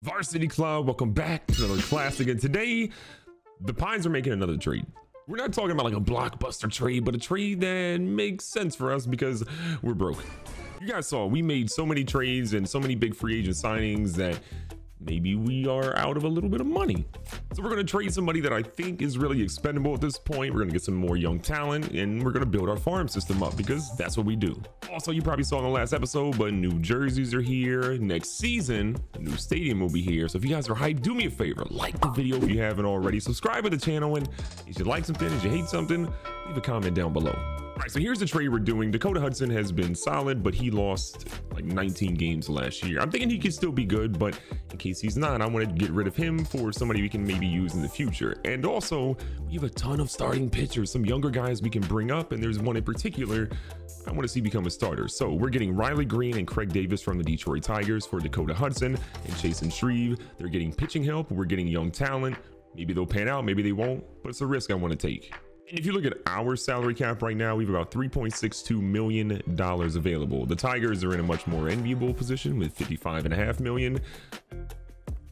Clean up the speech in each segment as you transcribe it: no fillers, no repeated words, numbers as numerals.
Varsity Club, welcome back to another classic, and today the Pines are making another trade. We're not talking about like a blockbuster trade, but a trade that makes sense for us because we're broke. You guys saw we made so many trades and so many big free agent signings that maybe we are out of a little bit of money. So we're going to trade somebody that I think is really expendable at this point. We're going to get some more young talent and we're going to build our farm system up because that's what we do. Also, you probably saw in the last episode, but new jerseys are here. Next season, a new stadium will be here. So if you guys are hyped, do me a favor, like the video if you haven't already, subscribe to the channel, and if you like something, if you hate something, leave a comment down below. All right, so here's the trade we're doing. Dakota Hudson has been solid, but he lost like 19 games last year. I'm thinking he could still be good, but in case he's not, I want to get rid of him for somebody we can maybe use in the future. And also, we have a ton of starting pitchers, some younger guys we can bring up, and there's one in particular I want to see become a starter. So we're getting Riley Green and Craig Davis from the Detroit Tigers for Dakota Hudson and Chasen Shreve. They're getting pitching help. We're getting young talent. Maybe they'll pan out, maybe they won't, but it's a risk I want to take. And if you look at our salary cap right now, we have about $3.62 million available. The Tigers are in a much more enviable position with $55.5 million,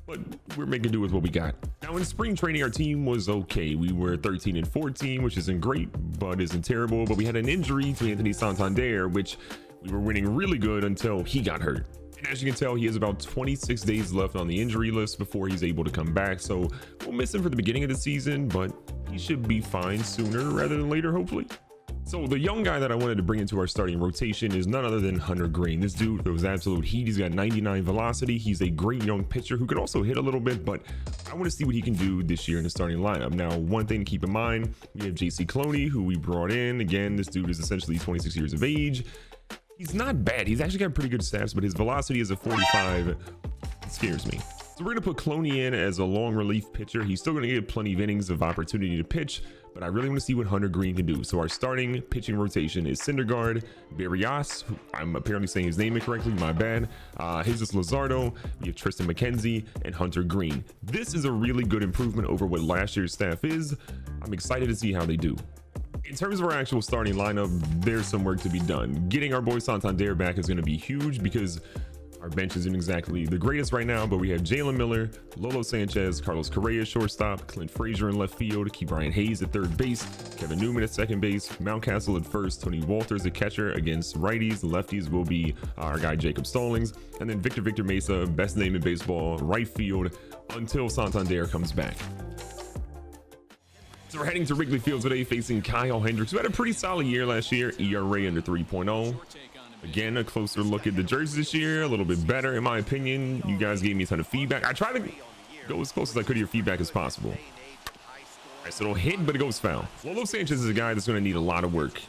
but we're making do with what we got. Now in spring training, our team was okay. We were 13-14, which isn't great, but isn't terrible. But we had an injury to Anthony Santander, which we were winning really good until he got hurt. And as you can tell, he has about 26 days left on the injury list before he's able to come back. So we'll miss him for the beginning of the season, but he should be fine sooner rather than later, hopefully. So the young guy that I wanted to bring into our starting rotation is none other than Hunter Green. This dude throws absolute heat. He's got 99 velocity. He's a great young pitcher who can also hit a little bit, but I want to see what he can do this year in the starting lineup. Now, one thing to keep in mind, we have JC Cloney, who we brought in. Again, this dude is essentially 26 years of age. He's not bad. He's actually got pretty good stats, but his velocity is a 45. It scares me. So we're going to put Cloney in as a long relief pitcher. He's still going to get plenty of innings of opportunity to pitch, but I really want to see what Hunter Green can do. So our starting pitching rotation is Syndergaard, Barrios, who I'm apparently saying his name incorrectly, my bad, Jesus Luzardo, we have Tristan McKenzie, and Hunter Green. This is a really good improvement over what last year's staff is. I'm excited to see how they do. In terms of our actual starting lineup, there's some work to be done. Getting our boy Santander back is going to be huge because our bench isn't exactly the greatest right now, but we have Jalen Miller, Lolo Sanchez, Carlos Correa shortstop, Clint Frazier in left field, Key Brian Hayes at third base, Kevin Newman at second base, Mountcastle at first, Tony Walters at catcher. Against righties, the lefties will be our guy Jacob Stallings, and then Victor Mesa, best name in baseball, right field until Santander comes back. So we're heading to Wrigley Field today facing Kyle Hendricks, who had a pretty solid year last year, ERA under 3.0. Again, a closer look at the jerseys this year, a little bit better in my opinion. You guys gave me a ton of feedback. I tried to go as close as I could to your feedback as possible. All right, so it'll hit, but it goes foul. Lolo Sanchez is a guy that's going to need a lot of work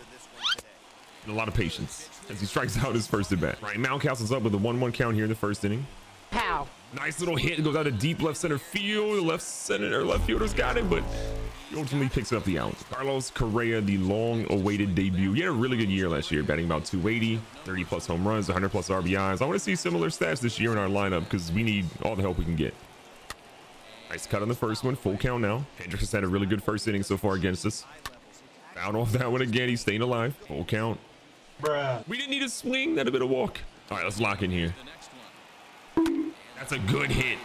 and a lot of patience as he strikes out his first at bat. Right, Mountcastle's up with a 1-1 count here in the first inning. How? Nice little hit. It goes out to deep left center field. The left fielder's got it, but he ultimately picks up the out. Carlos Correa, the long-awaited debut. He had a really good year last year, batting about 280, 30-plus home runs, 100-plus RBIs. I want to see similar stats this year in our lineup because we need all the help we can get. Nice cut on the first one. Full count now. Hendricks has had a really good first inning so far against us. Fouled off that one again. He's staying alive. Full count. Bruh. We didn't need a swing. That a bit of walk. All right, let's lock in here. That's a good hit.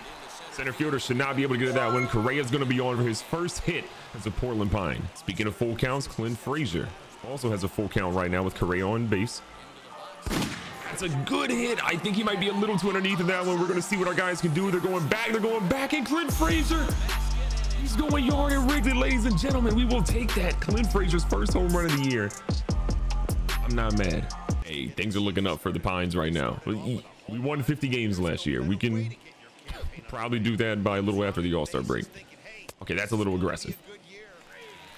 Center fielder should not be able to get at that one. Correa's going to be on for his first hit as a Portland Pine. Speaking of full counts, Clint Frazier also has a full count right now with Correa on base. That's a good hit. I think he might be a little too underneath of that one. We're going to see what our guys can do. They're going back, and Clint Frazier, he's going yard at Wrigley, ladies and gentlemen. We will take that. Clint Frazier's first home run of the year. I'm not mad. Hey, things are looking up for the Pines right now. We won 50 games last year. We can probably do that by a little after the All-Star break. Okay, that's a little aggressive.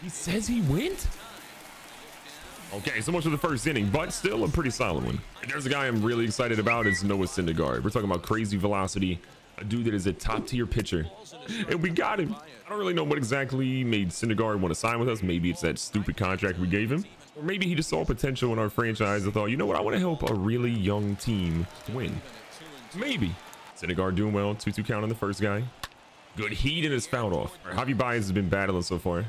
He says he went? Okay, so much for the first inning, but still a pretty solid one. And there's a guy I'm really excited about is Noah Syndergaard. We're talking about crazy velocity, a dude that is a top-tier pitcher, and we got him. I don't really know what exactly made Syndergaard want to sign with us. Maybe it's that stupid contract we gave him, or maybe he just saw potential in our franchise and thought, you know what, I want to help a really young team win. Maybe. Syndergaard doing well. 2-2 count on the first guy. Good heat and it's fouled off. Right, Javi Baez has been battling so far.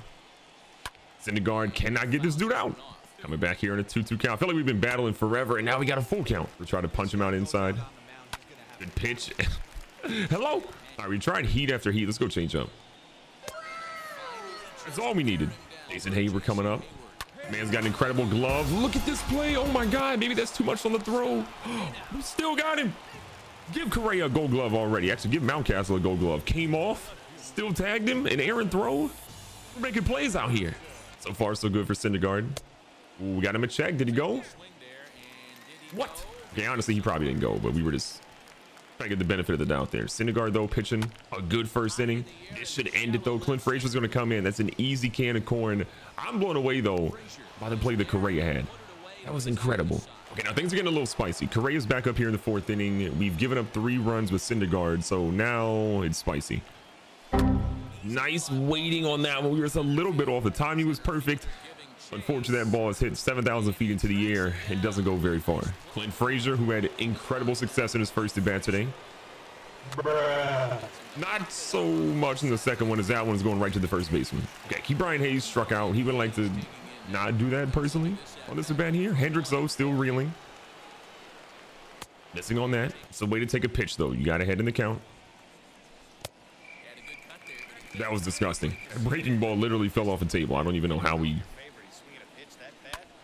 Syndergaard cannot get this dude out. Coming back here in a 2-2 count. I feel like we've been battling forever and now we got a full count. We're trying to punch him out inside. Good pitch. Hello. All right, we tried heat after heat. Let's go change up. That's all we needed. Jason Hayward coming up. Man's got an incredible glove. Look at this play. Oh my God. Maybe that's too much on the throw. We still got him. Give Correa a gold glove already. Actually, give Mountcastle a gold glove. Came off. Still tagged him. An errant throw. We're making plays out here. So far, so good for Syndergaard. Ooh, we got him a check. Did he go? What? Okay, honestly, he probably didn't go, but we were just trying to get the benefit of the doubt there. Syndergaard, though, pitching a good first inning. This should end it, though. Clint Frazier's going to come in. That's an easy can of corn. I'm blown away, though, by the play that Correa had. That was incredible. Okay, now things are getting a little spicy. Correa's back up here in the 4th inning. We've given up 3 runs with Syndergaard, so now it's spicy. Nice waiting on that one. We were just a little bit off. The timing was perfect. Unfortunately, that ball is hit 7,000 feet into the air and doesn't go very far. Clint Frazier, who had incredible success in his first at-bat today. Not so much in the second one, as that one's going right to the first baseman. Okay, Key Brian Hayes struck out. He would like to not do that personally on this at-bat here. Hendricks, though, still reeling. Missing on that. It's a way to take a pitch, though. You got ahead in the count. That was disgusting. That breaking ball literally fell off the table. I don't even know how we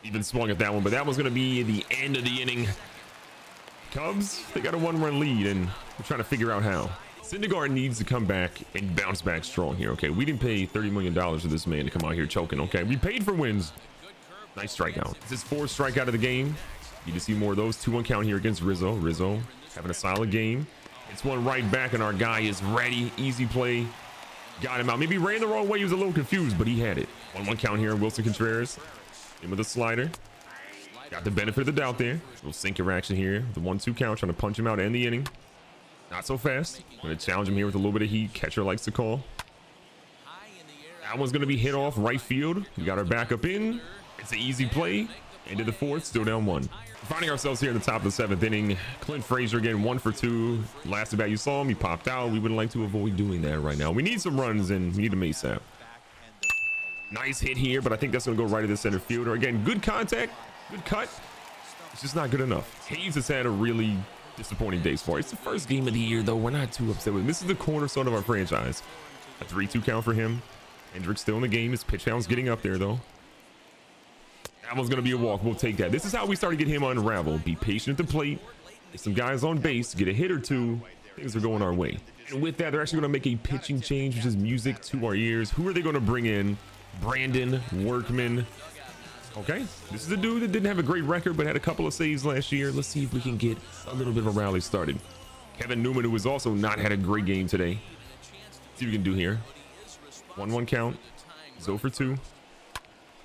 even swung at that one, but that was going to be the end of the inning. Cubs, they got a 1-run lead, and we're trying to figure out how. Syndergaard needs to come back and bounce back strong here. Okay, we didn't pay $30 million for this man to come out here choking. Okay, we paid for wins. Nice strikeout. This is 4th strikeout of the game. Need to see more of those. 2-1 count here against Rizzo. Rizzo having a solid game. It's one right back, and our guy is ready. Easy play. Got him out. Maybe he ran the wrong way. He was a little confused, but he had it. 1-1 count here. Wilson Contreras in with a slider. Got the benefit of the doubt there. Little sinker action here. The 1-2 count, trying to punch him out and the inning. Not so fast. Going to challenge him here with a little bit of heat. Catcher likes to call. That one's going to be hit off right field. We got our backup in. It's an easy play. Into the 4th, still down 1. Finding ourselves here in the top of the 7th inning. Clint Frazier again, 1 for 2. Last at bat you saw him, he popped out. We would like to avoid doing that right now. We need some runs, and we need a ASAP. Nice hit here, but I think that's going to go right at the center fielder. Again, good contact, good cut. It's just not good enough. Hayes has had a really disappointing day so far. It's the first game of the year, though. We're not too upset with him. This is the cornerstone of our franchise. A 3-2 count for him. Hendricks still in the game. His pitch count's getting up there, though. That one's going to be a walk. We'll take that. This is how we start to get him unraveled. Be patient at the plate. Get some guys on base. Get a hit or 2. Things are going our way. And with that, they're actually going to make a pitching change, which is music to our ears. Who are they going to bring in? Brandon Workman. Okay, this is a dude that didn't have a great record, but had a couple of saves last year. Let's see if we can get a little bit of a rally started. Kevin Newman, who has also not had a great game today. See what we can do here. 1-1 count. 0 for 2.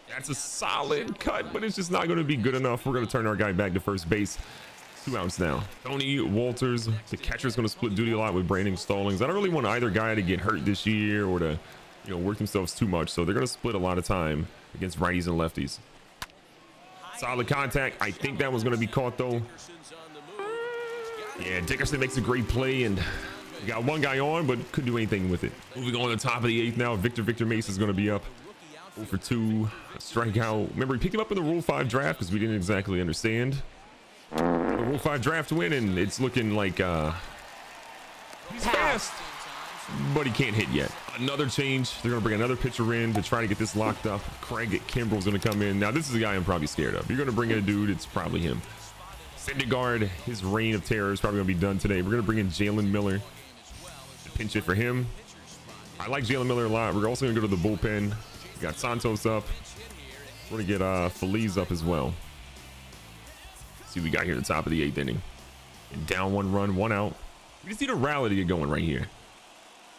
That's a solid cut, but it's just not going to be good enough. We're going to turn our guy back to first base. 2 outs now. Tony Walters, the catcher, is going to split duty a lot with Brandon Stallings. I don't really want either guy to get hurt this year or to, you know, work themselves too much. So they're going to split a lot of time against righties and lefties. Solid contact. I think that was going to be caught, though. Yeah, Dickerson makes a great play, and we got one guy on, but couldn't do anything with it. Moving on to the top of the 8th now. Victor Mace is going to be up. 0 for 2. A strikeout. Remember, we picked him up in the Rule 5 draft because we didn't exactly understand the Rule 5 draft win, and it's looking like he's fast, but he can't hit yet. Another change. They're going to bring another pitcher in to try to get this locked up. Craig Kimbrell's going to come in. Now, this is a guy I'm probably scared of. You're going to bring in a dude, it's probably him. Syndergaard, his reign of terror is probably going to be done today. We're going to bring in Jalen Miller to pinch hit for him. I like Jalen Miller a lot. We're also going to go to the bullpen. We got Santos up. We're going to get Feliz up as well. Let's see what we got here at the top of the 8th inning. And down 1 run, 1 out. We just need a rally to get going right here.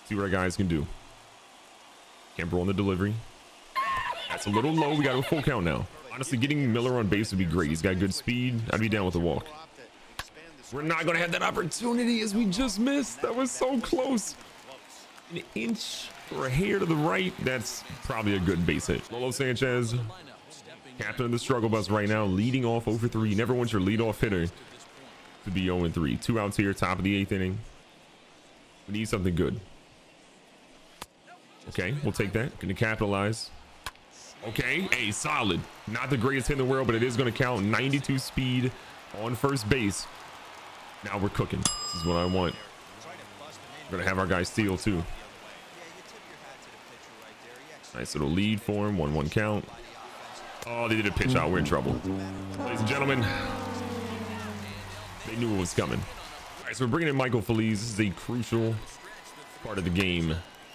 See what our guys can do. Kimbrell on the delivery. That's a little low. We got a full count now. Honestly, getting Miller on base would be great. He's got good speed. I'd be down with the walk. We're not going to have that opportunity as we just missed. That was so close. An inch or a hair to the right. That's probably a good base hit. Lolo Sanchez, captain of the struggle bus right now, leading off 0 for 3. Never want your leadoff hitter to be 0 3. 2 outs here, top of the 8th inning. We need something good. Okay, we'll take that. Going to capitalize. Okay, hey, solid. Not the greatest hit in the world, but it is going to count. 92 speed on first base. Now we're cooking. This is what I want. We're gonna have our guy steal too. Nice little lead for him. 1-1 count. Oh, they did a pitch out. We're in trouble. Ladies and gentlemen, they knew what was coming. All right, so we're bringing in Michael Feliz. This is a crucial part of the game.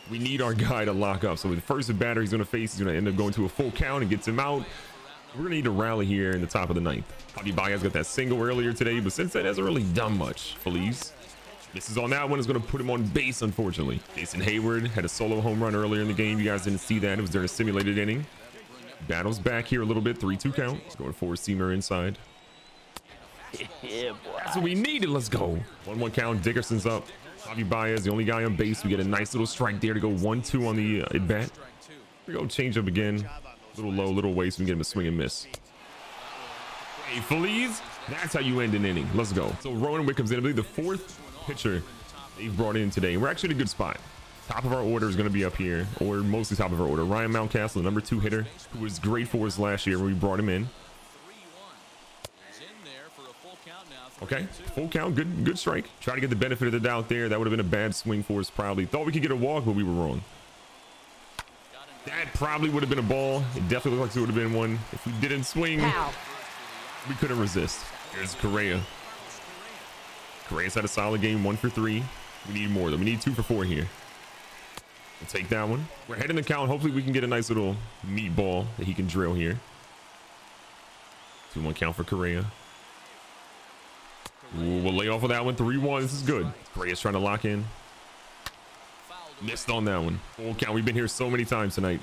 We need our guy to lock up. So with the first batter he's going to face, he's going to end up going to a full count and gets him out. We're going to need a rally here in the top of the ninth. Javi Baez got that single earlier today, but since then hasn't really done much. Feliz misses on that one. Is going to put him on base, unfortunately. Jason Hayward had a solo home run earlier in the game. You guys didn't see that. It was during a simulated inning. Battles back here a little bit. 3-2 count. He's going four-seamer inside. Yeah, boy. That's what we needed. Let's go. 1-1 count. Dickerson's up. Javi Baez, the only guy on base. We get a nice little strike there to go 1-2 on the at bat. Here we go. Change up again. Little low, little waste. We get him a swing and miss. Hey, Feliz. That's how you end an inning. Let's go. So Rowan Wick comes in. I believe the fourth pitcher they've brought in today. We're actually in a good spot. Top of our order is going to be up here, or mostly top of our order. Ryan Mountcastle, the number 2 hitter, who was great for us last year when we brought him in. Okay, full count, good strike. Try to get the benefit of the doubt there. That would have been a bad swing for us probably. Thought we could get a walk, but we were wrong. That probably would have been a ball. It definitely looked like it would have been one. If we didn't swing, we couldn't resist. Here's Correa. Correa's had a solid game, 1 for 3. We need more though. We need 2 for 4 here. We'll take that one. We're heading the count. Hopefully we can get a nice little meatball that he can drill here. 2-1 count for Correa. Ooh, we'll lay off of that one. 3-1. This is good. Correa's trying to lock in. Missed on that one. Full count. We've been here so many times tonight.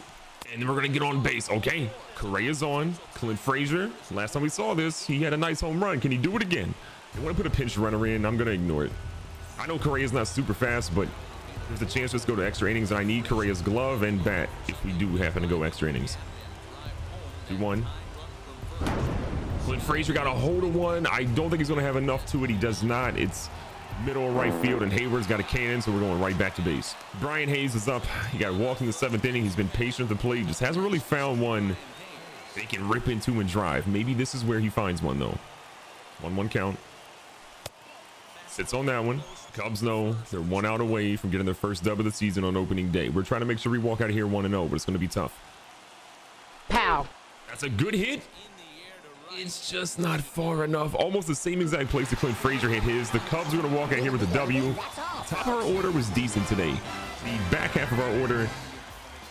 And we're going to get on base. Okay. Correa's on. Clint Frazier. Last time we saw this, he had a nice home run. Can he do it again? They want to put a pinch runner in. I'm going to ignore it. I know Correa's not super fast, but there's a chance to go to extra innings. And I need Correa's glove and bat if we do happen to go extra innings. 2-1. Clint Frazier got a hold of one. I don't think he's going to have enough to it. He does not. It's middle of right field, and Hayward's got a cannon, so we're going right back to base. Brian Hayes is up. He got walked in the 7th inning. He's been patient at the plate. Just hasn't really found one they can rip into and drive. Maybe this is where he finds one, though. 1-1 count. Sits on that one. Cubs know they're 1 out away from getting their first dub of the season on opening day. We're trying to make sure we walk out of here 1-0, but it's going to be tough. Pow. That's a good hit. It's just not far enough. Almost the same exact place that Clint Frazier hit his. The Cubs are going to walk out here with a W. Top of our order was decent today. The back half of our order,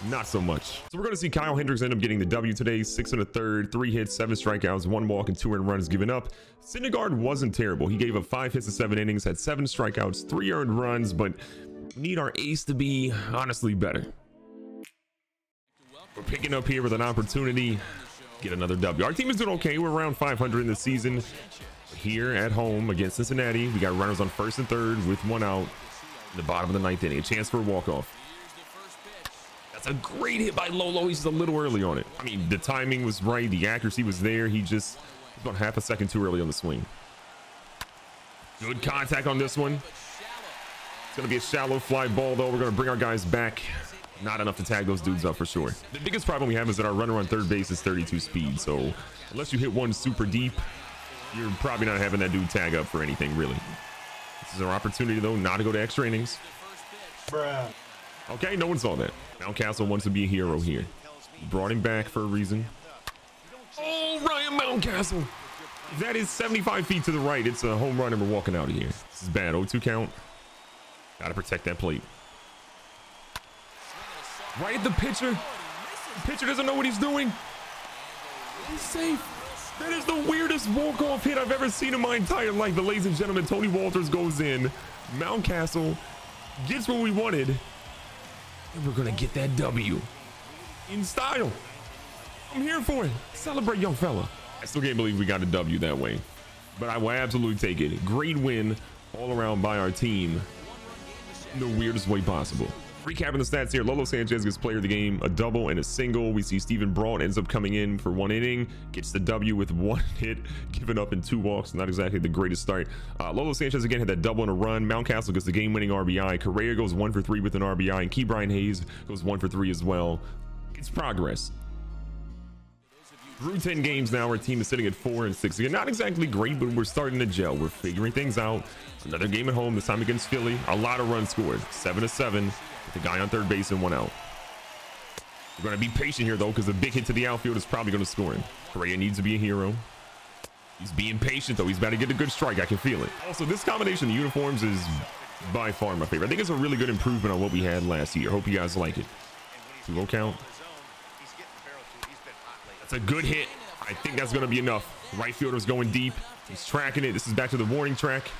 not so much. So we're going to see Kyle Hendricks end up getting the W today. 6 1/3, 3 hits, 7 strikeouts, 1 walk, and 2 earned runs given up. Syndergaard wasn't terrible. He gave up 5 hits in 7 innings, had 7 strikeouts, 3 earned runs, but we need our ace to be honestly better. We're picking up here with an opportunity. Get another W. Our team is doing okay. We're around 500 in the season. Here at home against Cincinnati, we got runners on 1st and 3rd with 1 out in the bottom of the 9th inning. A chance for a walk-off. That's a great hit by Lolo. He's just a little early on it. I mean, the timing was right. The accuracy was there. He's about half a second too early on the swing. Good contact on this one. It's going to be a shallow fly ball, though. We're going to bring our guys back. Not enough to tag those dudes up for sure. The biggest problem we have is that our runner on 3rd base is 32 speed. So unless you hit one super deep, you're probably not having that dude tag up for anything, really. This is our opportunity, though, not to go to extra innings. Bruh. Okay, no one saw that. Mountcastle wants to be a hero here. Brought him back for a reason. Oh, Ryan Mountcastle. That is 75 feet to the right. It's a home run, and we're walking out of here. This is bad. 0-2 count. Got to protect that plate. Right at the pitcher. The pitcher doesn't know what he's doing. He's safe. That is the weirdest walk-off hit I've ever seen in my entire life. But ladies and gentlemen, Tony Walters goes in. Mountcastle gets what we wanted. And we're going to get that W. In style. I'm here for it. Celebrate, young fella. I still can't believe we got a W that way. But I will absolutely take it. Great win all around by our team. In the weirdest way possible. Recapping the stats here, Lolo Sanchez gets player of the game, a double and a single. We see Steven Brault ends up coming in for 1 inning, gets the W with 1 hit, given up in 2 walks. Not exactly the greatest start. Lolo Sanchez again had that double and a run. Mountcastle gets the game-winning RBI. Correa goes 1 for 3 with an RBI, and Brian Hayes goes 1 for 3 as well. It's progress. Through 10 games now, our team is sitting at 4-6. Again, not exactly great, but we're starting to gel. We're figuring things out. Another game at home, this time against Philly. A lot of runs scored, 7-7, with the guy on third base and 1 out. We're going to be patient here, though, because a big hit to the outfield is probably going to score him. Correa needs to be a hero. He's being patient, though. He's about to get a good strike. I can feel it. Also, this combination of uniforms is by far my favorite. I think it's a really good improvement on what we had last year. Hope you guys like it. 2-0 count. That's a good hit. I think that's going to be enough. Right fielder's going deep. He's tracking it. This is back to the warning track.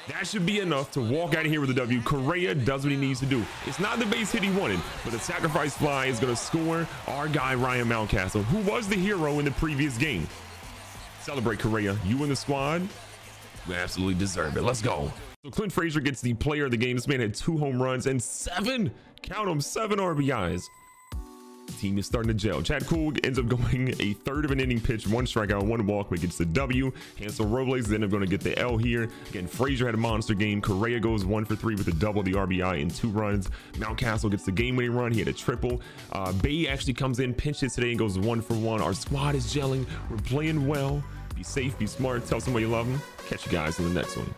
That should be enough to walk out of here with a W. Correa does what he needs to do. It's not the base hit he wanted, but the sacrifice fly is going to score our guy Ryan Mountcastle, who was the hero in the previous game. Celebrate, Correa. You and the squad, you absolutely deserve it. Let's go. So Clint Frazier gets the player of the game. This man had 2 home runs and 7, count them, 7 RBIs. Team is starting to gel. Chad Kuhl ends up going a third of an inning pitch, 1 strikeout, 1 walk, but gets the W. Hansel Robles is end up going to get the L here. Again, Frazier had a monster game. Correa goes 1 for 3 with a double, the RBI, and 2 runs. Mountcastle gets the game-winning run. He had a triple. Bay actually comes in, pinch hits today, and goes 1 for 1. Our squad is gelling. We're playing well. Be safe, be smart. Tell somebody you love them. Catch you guys in the next one.